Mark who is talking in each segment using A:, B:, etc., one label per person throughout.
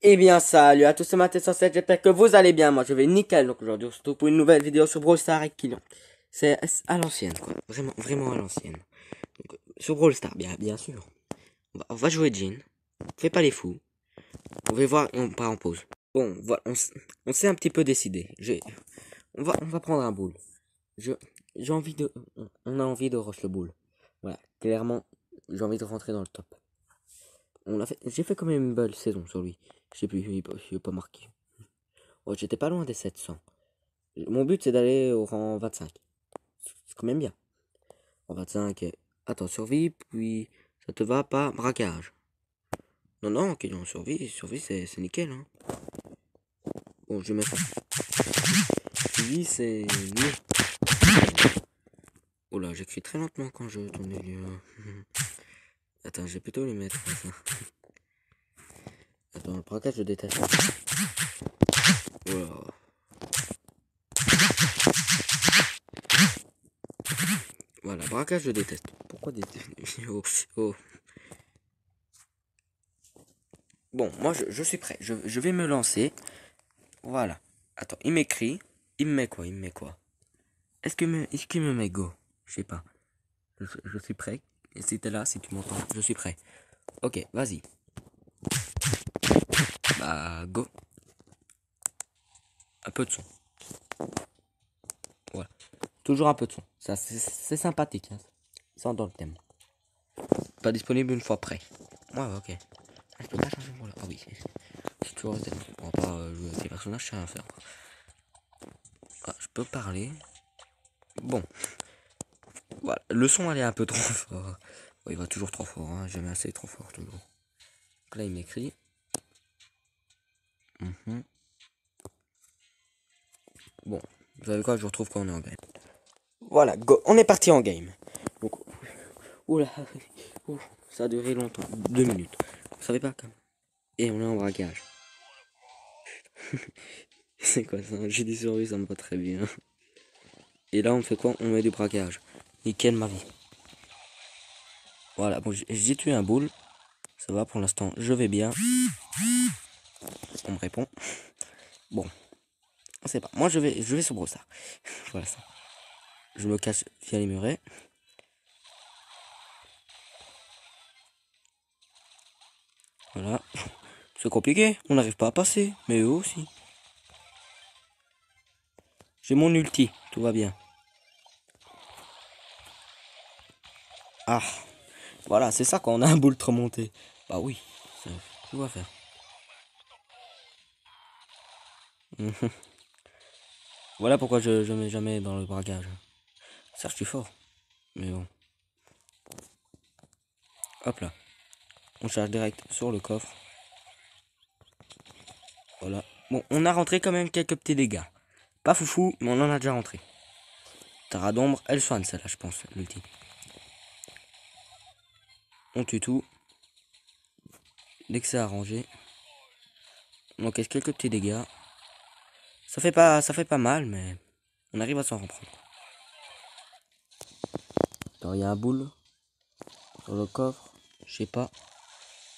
A: Eh bien, salut à tous, c'est Mathé107, j'espère que vous allez bien. Moi, je vais nickel. Donc, aujourd'hui, on se retrouve pour une nouvelle vidéo sur Brawl Stars avec Kylian. C'est à l'ancienne, quoi. Vraiment, vraiment à l'ancienne. Donc, sur Brawl Stars, bien sûr. On va jouer Jean. Fais pas les fous. Vous pouvez voir, on part en pause. Bon, voilà, on s'est un petit peu décidé. On va prendre un boule. Je, j'ai envie de, on a envie de rush le boule. Voilà, clairement, j'ai envie de rentrer dans le top. J'ai fait quand même une belle saison sur lui. Je sais plus, il est pas marqué. Ouais, j'étais pas loin des 700. Mon but, c'est d'aller au rang 25. C'est quand même bien. Rang 25, attends, survie, puis ça te va pas, braquage. Non, non, ok, non, survie, c'est nickel, hein. Bon, je vais mettre survie, c'est mieux. Oh là, j'écris très lentement quand je tourne les lieux. Attends, je vais plutôt les mettre comme ça. Attends, le braquage, je déteste. Oh là. Voilà, braquage, je déteste. Pourquoi déteste? Oh, oh. Bon, moi, je suis prêt. Je vais me lancer. Voilà. Attends, il m'écrit. Il me met quoi? Il me met quoi? Est-ce qu'il me met go? Je sais pas. Je suis prêt. Et si t'es là, si tu m'entends, je suis prêt. Ok, vas-y. Bah, go. Un peu de son. Voilà. Toujours un peu de son. Ça, c'est sympathique, hein. Ça dans le thème. Pas disponible une fois prêt. Ouais, ok. Ah, je peux pas changer voilà. Ah oui. C'est toujours le thème. On va pas jouer avec les personnages, je sais rien faire. Ah, je peux parler. Bon. Voilà. Le son, elle est un peu trop fort. Ouais, il va toujours trop fort, hein. Jamais assez trop fort, toujours. Donc là, il m'écrit. Bon, vous savez quoi, je vous retrouve quand on est en game. Voilà, go, on est parti en game. Donc, oula, ça a duré longtemps, 2 minutes. Vous savez pas quand. Et on est en braquage. C'est quoi ça? J'ai dit survie, ça me va très bien. Et là, on fait quoi? On met du braquage. Nickel ma vie. Voilà, bon, j'ai tué un boule. Ça va pour l'instant, je vais bien. On me répond. Bon, on sait pas. Moi, je vais sur Brawl Stars. Voilà ça. Je me cache via les murets. Voilà. C'est compliqué, on n'arrive pas à passer, mais eux aussi. J'ai mon ulti, tout va bien. Ah, voilà, c'est ça quand on a un boule trop monté. Bah oui, tout va faire. Voilà pourquoi je mets jamais dans le braquage. Certes, je suis fort, mais bon. Hop là, on charge direct sur le coffre. Voilà. Bon, on a rentré quand même quelques petits dégâts. Pas foufou, mais on en a déjà rentré. Tara d'ombre, elle soigne celle-là, je pense, l'ulti. On tue tout. Dès que c'est arrangé. On encaisse quelques petits dégâts. Ça fait pas mal, mais on arrive à s'en reprendre. Alors, il y a un boule sur le coffre. Je sais pas.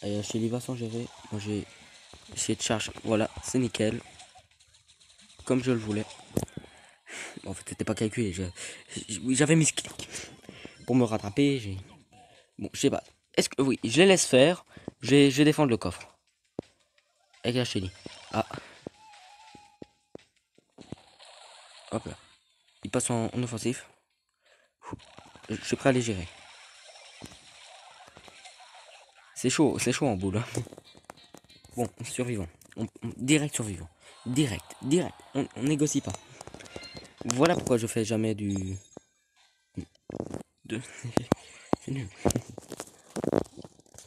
A: Allez, chez lui va s'en gérer. Moi, j'ai essayé de charge. Voilà, c'est nickel. Comme je le voulais. En fait, c'était pas calculé. J'avais mis ce clic. Pour me rattraper, j'ai. Bon, je sais pas. Est-ce que. Oui, je les laisse faire. Je vais défendre le coffre. Avec la chérie. Ah. Hop là. Il passe en offensif. Je suis prêt à les gérer. C'est chaud en boule. Hein. Bon, survivant. Direct survivant. Direct. On négocie pas. Voilà pourquoi je fais jamais du. De... C'est nul.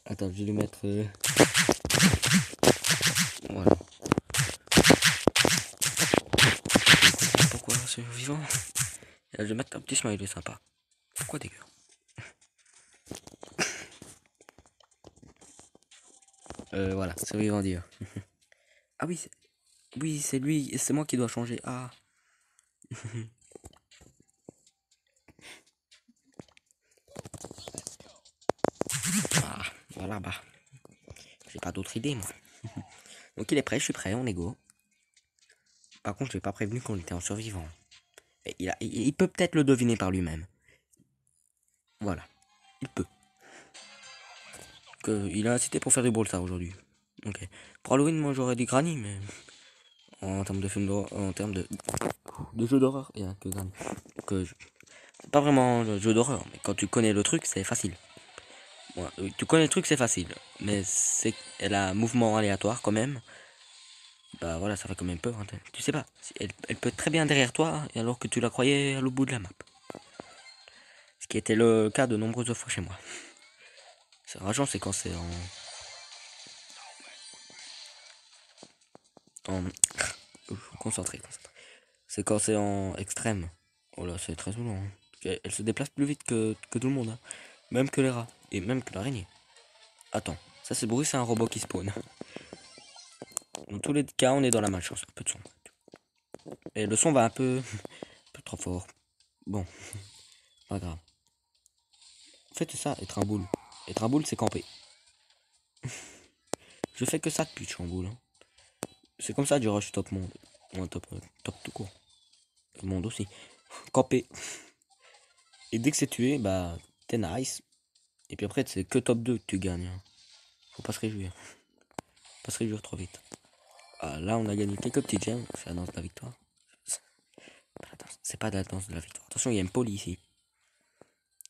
A: Attends, je vais lui mettre. Voilà. Pourquoi survivant? Là, je vais mettre un petit smiley sympa. Pourquoi dégueu? Voilà, survivant dire. Ah oui, oui, c'est lui, c'est moi qui dois changer. Ah. Ah, voilà, bah. J'ai pas d'autre idée, moi. Donc il est prêt, je suis prêt, on est go. Par contre, je l'ai pas prévenu qu'on était en survivant. Et il peut peut-être le deviner par lui-même. Voilà, il peut. Il a incité pour faire du Brawl Stars aujourd'hui. Ok. Pour Halloween, moi j'aurais dit Granny, mais en termes de film d'horreur, en termes de jeu d'horreur, il y a que Granny. C'est pas vraiment le jeu d'horreur, mais quand tu connais le truc, c'est facile. Ouais, tu connais le truc, c'est facile. Mais elle a un mouvement aléatoire quand même. Bah voilà, ça fait quand même peur. Hein. Tu sais pas, elle peut être très bien derrière toi, et alors que tu la croyais à l'autre bout de la map. Ce qui était le cas de nombreuses fois chez moi. C'est rageant, c'est quand c'est en concentré. C'est quand c'est en extrême. Oh là, c'est très souvent. Hein. Elle se déplace plus vite que tout le monde. Hein. Même que les rats. Et même que l'araignée. Attends, ça c'est bruit, c'est un robot qui spawn. Dans tous les cas, on est dans la malchance. Un peu de son. Et le son va un peu trop fort. Bon, pas grave. En fait, c'est ça, être un boule. Être un boule, c'est camper. Je fais que ça depuis que je suis en boule. Hein. C'est comme ça du rush top monde. Ou un top tout court. Le monde aussi. Camper. Et dès que c'est tué, bah, t'es nice. Et puis après, c'est que top 2 que tu gagnes. Hein. Faut pas se réjouir. Faut pas se réjouir trop vite. Ah, là, on a gagné quelques petites gemmes. C'est la danse de la victoire. C'est pas la danse de la victoire. Attention, il y a une poli ici.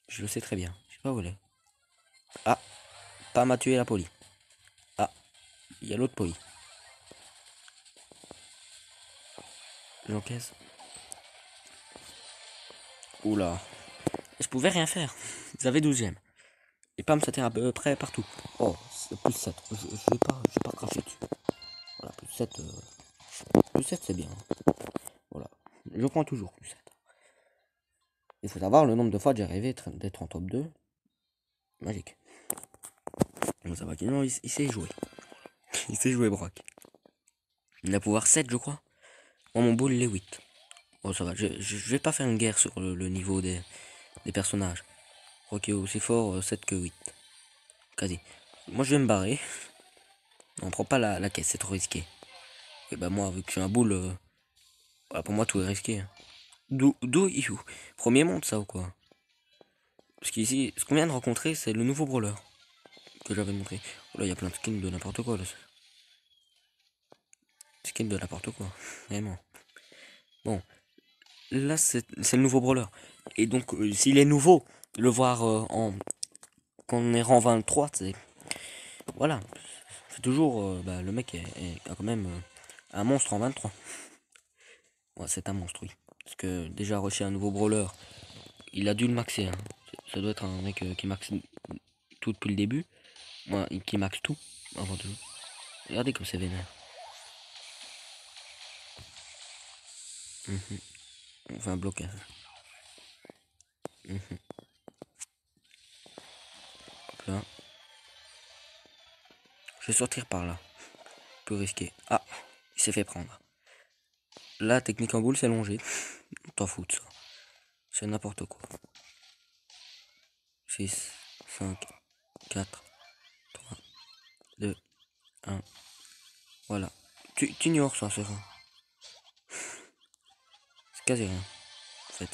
A: Je le sais très bien. Je sais pas où elle est. Ah, pas m'a tué la poli. Ah, il y a l'autre poli. J'encaisse. Oula. Je pouvais rien faire. Ils avaient 12 gemmes. Et Pam, c'était à peu près partout. Oh, c'est plus 7. Je vais pas cracher dessus. Voilà, plus 7. Plus 7, c'est bien. Voilà. Je prends toujours plus 7. Il faut savoir le nombre de fois que j'ai rêvé d'être en top 2. Magique. Bon, ça va, non, il sait jouer. Il sait jouer Brock. Il a pouvoir 7, je crois. Moi, mon boule, il est 8. Oh, ça va. Je vais pas faire une guerre sur le niveau des personnages. Brock est aussi fort 7 que 8. Quasi. Moi, je vais me barrer. On prend pas la caisse, c'est trop risqué. Et bah, moi, vu que je suis un boule, voilà, pour moi, tout est risqué. Hein. Premier monde, ça ou quoi? Parce qu'ici, ce qu'on vient de rencontrer, c'est le nouveau brawler que j'avais montré. Oh là, il y a plein de skins de n'importe quoi là. Skins de n'importe quoi, vraiment. Bon, là, c'est le nouveau brawler. Et donc, s'il est nouveau, le voir quand on est rang 23, c'est. Voilà. C'est toujours. Bah, le mec a quand même un monstre en 23. Ouais, c'est un monstre, oui. Parce que déjà, rusher un nouveau brawler, il a dû le maxer. Hein. Ça doit être un mec qui maxe tout depuis le début. Ouais, qui maxe tout avant tout. Regardez comme c'est vénère. On fait un blocage. Hop là. Je vais sortir par là. Peu risqué. Ah, il s'est fait prendre. La technique en boule, c'est longé. On t'en fout de ça. C'est n'importe quoi. 6, 5, 4, 3, 2, 1. Voilà. Tu ignores ça, c'est rien. C'est quasi rien. En fait.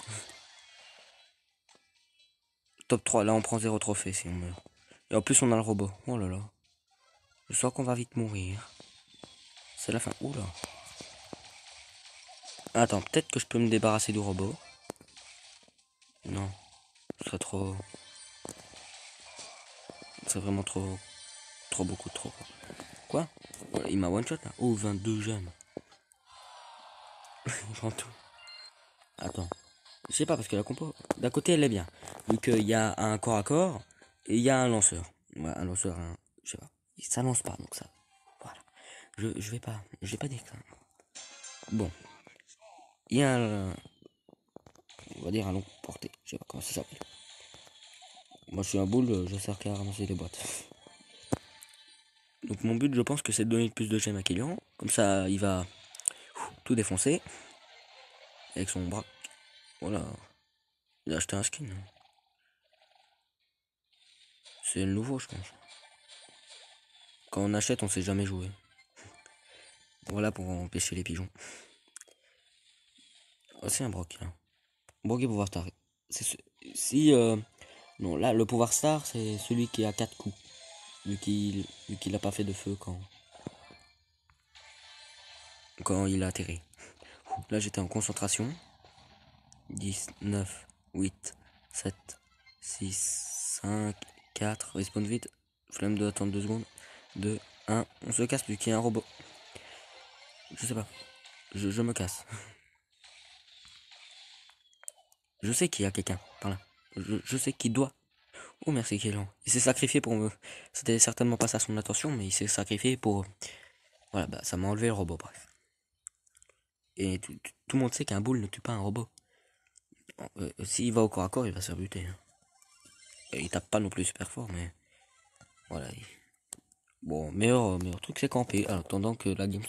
A: Top 3, là on prend 0 trophée si on meurt. Et en plus on a le robot. Oh là là. Je sens qu'on va vite mourir. C'est la fin. Oula. Attends, peut-être que je peux me débarrasser du robot. Non. Ce serait trop. C'est vraiment trop. Trop beaucoup trop. Quoi? Voilà, il m'a one shot là. Oh, 22 gemmes. Il prend tout. Attends. Je sais pas parce que la compo. D'un côté elle est bien. Vu qu'il y a un corps à corps et il y a un lanceur. Ouais, un lanceur, je sais pas. Ça lance pas donc ça. Voilà. Je vais pas. Je vais pas dire ça. Bon. Il y a un. On va dire un long porté. Je sais pas comment ça s'appelle. Moi je suis un boule, je sers qu'à ramasser les boîtes. Donc mon but je pense que c'est de donner plus de gemmes à Killian. Comme ça il va tout défoncer. Avec son bras. Voilà. Il a acheté un skin. C'est le nouveau je pense. Quand on achète on sait jamais jouer. Voilà pour empêcher les pigeons. Oh, c'est un Brock là. Brock et pouvoir star. Si non, là le pouvoir star c'est celui qui a 4 coups. Vu qu'il a pas fait de feu quand il a atterri. Là j'étais en concentration. 10, 9, 8, 7, 6, 5, 4. Respawn vite. Flemme de attendre 2 secondes. 2, 1. On se casse vu qu'il y a un robot. Je sais pas. Je me casse. Je sais qu'il y a quelqu'un par là. Je sais qu'il doit. Oh merci Kélan. Il s'est sacrifié pour me. C'était certainement pas ça son attention, mais il s'est sacrifié pour. Voilà, bah ça m'a enlevé le robot, bref. Et tout le monde sait qu'un boule ne tue pas un robot. S'il va au corps à corps, il va se faire buter. Hein. Et il tape pas non plus super fort, mais. Voilà. Bon, meilleur truc c'est camper, en attendant que la game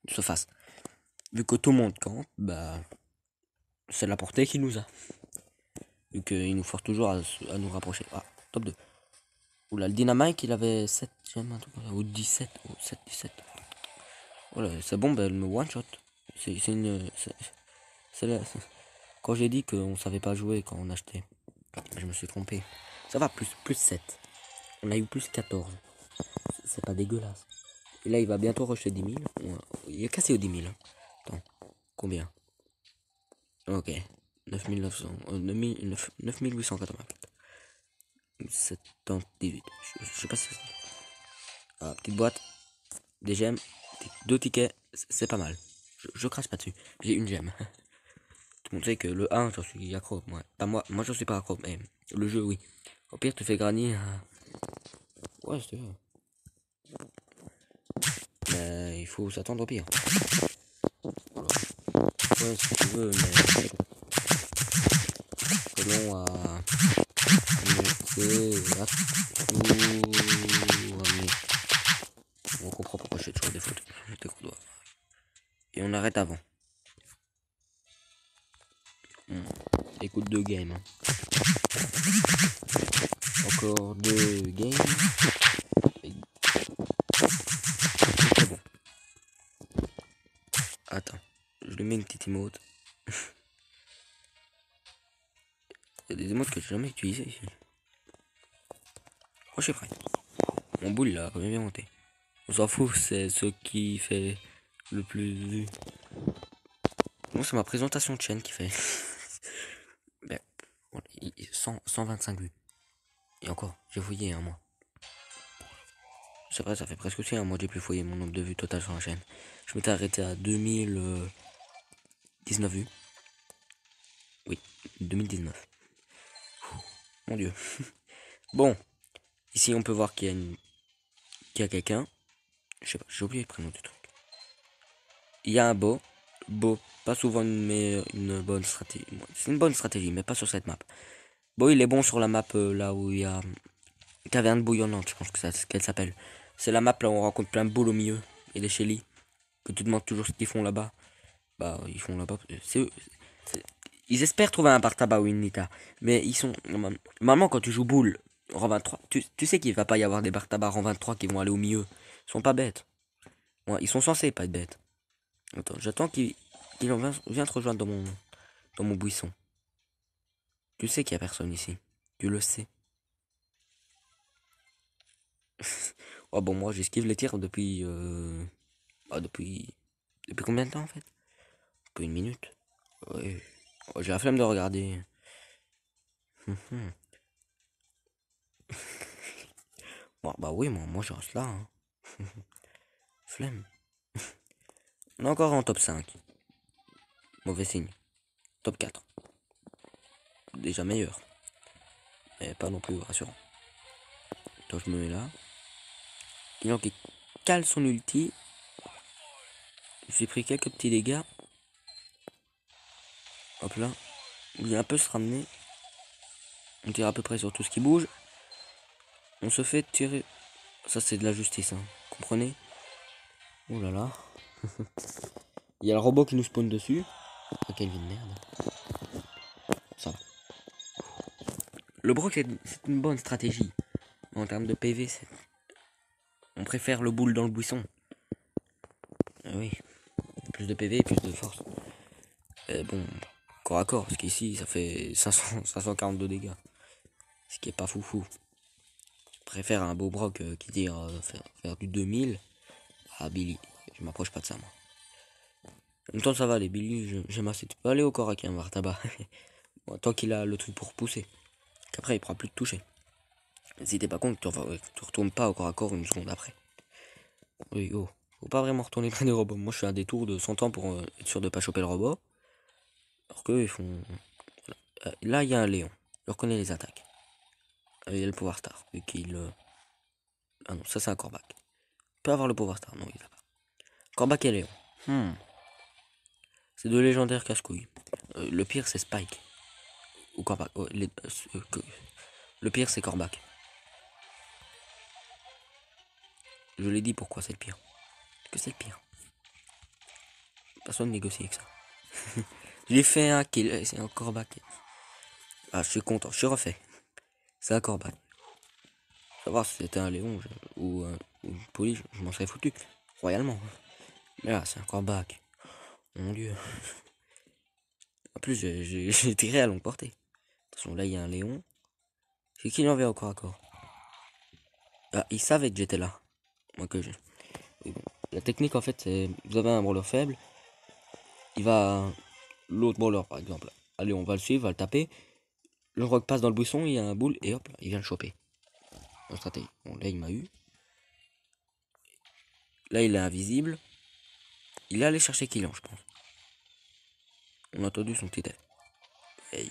A: se fasse. Vu que tout le monde campe, bah. C'est la portée qui nous a. Vu qu'il nous force toujours à nous rapprocher. Ah, top 2. Oula, le Dynamite, il avait 7 gemmes, un truc comme ça, ou 17, ou 7, 17. Voilà, sa bombe, elle me one-shot. C'est une... Quand j'ai dit qu'on savait pas jouer quand on achetait, je me suis trompé. Ça va, plus 7. On a eu plus 14. C'est pas dégueulasse. Et là, il va bientôt rusher 10 000. Il est cassé aux 10 000. Hein. Attends, combien? Ok. 9900, 9884. 78. Je sais pas si c'est... Ah, petite boîte. Des gemmes. 2 tickets. C'est pas mal. Je crache pas dessus. J'ai une gemme. Tout le monde sait que le 1, je suis accro. Pas moi. Moi, je suis pas accro. Mais le jeu, oui. Au pire, tu fais granir. Ouais, c'est vrai. Mais il faut s'attendre au pire. Voilà. Ouais, si tu veux, mais... Selon à... On comprend pourquoi je fais toujours des fautes. Et on arrête avant. Écoute 2 games. Hein. Encore 2 games. C'est bon. Attends. Je lui mets une petite emote. Il y a des emotes que j'ai jamais utilisées ici. Oh, je suis prêt. Mon boule là, a bien monté. On s'en fout, c'est ce qui fait le plus vu. Bon, c'est ma présentation de chaîne qui fait. Ben, 125 vues. Et encore, j'ai fouillé un mois. C'est vrai, ça fait presque aussi un mois que j'ai plus fouillé mon nombre de vues total sur la chaîne. Je m'étais arrêté à 2019 vues. Oui, 2019. Mon dieu. Bon, ici on peut voir qu'il y a quelqu'un. Je sais pas, j'ai oublié le prénom du truc. Il y a un beau. Beau, pas souvent une bonne stratégie. C'est une bonne stratégie, mais pas sur cette map. Bon, il est bon sur la map là où il y a caverne bouillonnante, je pense que c'est ce qu'elle s'appelle. C'est la map là où on rencontre plein de boules au milieu. Et des Shelly. Que tu demandes toujours ce qu'ils font là-bas. Bah, ils font là-bas. Ils espèrent trouver un bar tabac ou une Nita. Mais ils sont. Normalement, quand tu joues boule en 23, tu sais qu'il va pas y avoir des bar tabac en 23 qui vont aller au milieu. Ils sont pas bêtes. Ouais, ils sont censés pas être bêtes. Attends, j'attends qu'il vienne te rejoindre dans mon buisson. Tu sais qu'il y a personne ici. Tu le sais. Oh bon, moi j'esquive les tirs depuis. Depuis combien de temps en fait? Depuis une minute. Ouais. Oh, j'ai la flemme de regarder. Bon, bah oui, moi je reste là. Hein. Flemme. On est encore en top 5. Mauvais signe. Top 4. Déjà meilleur. Mais pas non plus rassurant. Toi je me mets là. Il qui cale son ulti. J'ai pris quelques petits dégâts. Hop là. Il vient un peu se ramener. On tire à peu près sur tout ce qui bouge. On se fait tirer. Ça c'est de la justice, hein. Comprenez? Oh là là. Il y a le robot qui nous spawn dessus. Ah, quelle vie de merde. Ça va. Le broc c'est une bonne stratégie. En termes de PV, on préfère le boule dans le buisson. oui. Plus de PV, plus de force. Et bon, corps à corps, parce qu'ici, ça fait 542 dégâts. Ce qui est pas foufou. Je préfère un beau broc qui tire faire du 2000 à Billy. Je m'approche pas de ça, moi. En même temps, ça va, les Billy, j'aime assez. Tu peux aller au corps avec un tabac. Bon, tant qu'il a le truc pour pousser. Qu'après, il pourra plus te toucher. Si t'es pas con, tu retournes pas au corps à corps une seconde après. Oui, oh. Faut pas vraiment retourner près des robots. Moi, je fais un détour de 100 ans pour être sûr de pas choper le robot. Alors qu'eux, ils font... là, il y a un Léon. Je reconnais les attaques. Il y a le pouvoir star. Vu qu'il... Ah non, ça, c'est un Corbac. Il peut avoir le pouvoir star. Non, il l'a pas. Corbac et Léon. C'est deux légendaires casse-couilles. Le pire, c'est Spike. Ou Corbac. Oh, le pire, c'est Corbac. Je l'ai dit pourquoi c'est le pire. Parce que c'est le pire. Personne ne négocie avec ça. J'ai fait un kill. C'est un Corbac. Ah, je suis content. Je suis refait. C'est un Corbac. Savoir si c'était un Léon ou une police, je m'en serais foutu. Royalement. Mais là, c'est un Corbac. Mon dieu. En plus, j'ai tiré à longue portée. Attention, là, il y a un Léon. C'est qui l'envers au corps à corps? Ah, ils savaient que j'étais là. Moi que je... Oui, bon. La technique, en fait, c'est... Vous avez un brawler faible. Il va... L'autre brawler, par exemple. Allez, on va le suivre, on va le taper. Le rock passe dans le buisson, il y a un boule, et hop, il vient le choper. En stratégie. Bon, là, il m'a eu. Là, il est invisible. Il est allé chercher Killian, je pense. On a entendu son petit F. Hey.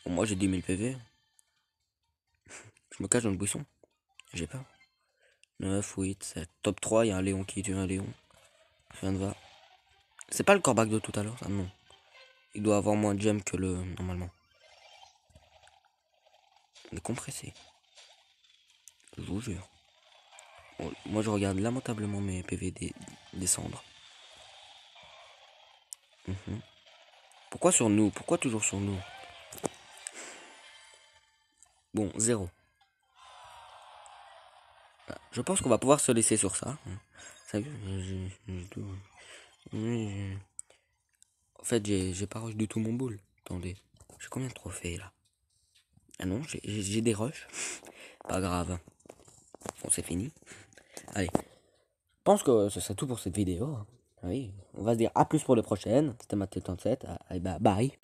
A: Bon, moi, j'ai 10 000 PV. Je me cache dans le buisson. J'ai peur. 9, 8, 7. Top 3, il y a un Léon qui tue un Léon. Rien ne va. C'est pas le corbac de tout à l'heure, ça, non. Il doit avoir moins de gemmes que le... normalement. On est compressé. Je vous jure. Bon, moi, je regarde lamentablement mes PV descendre. Pourquoi sur nous? Pourquoi toujours sur nous? Bon, 0. Ah, je pense qu'on va pouvoir se laisser sur ça. En fait, j'ai pas rush du tout mon boule. Attendez, j'ai combien de trophées là? Ah non, j'ai des rushs. Pas grave. Bon, c'est fini. Allez. Je pense que ce serait tout pour cette vidéo. Oui, on va se dire à plus pour les prochaines. C'était Mathieu 37. Allez, bah, bye.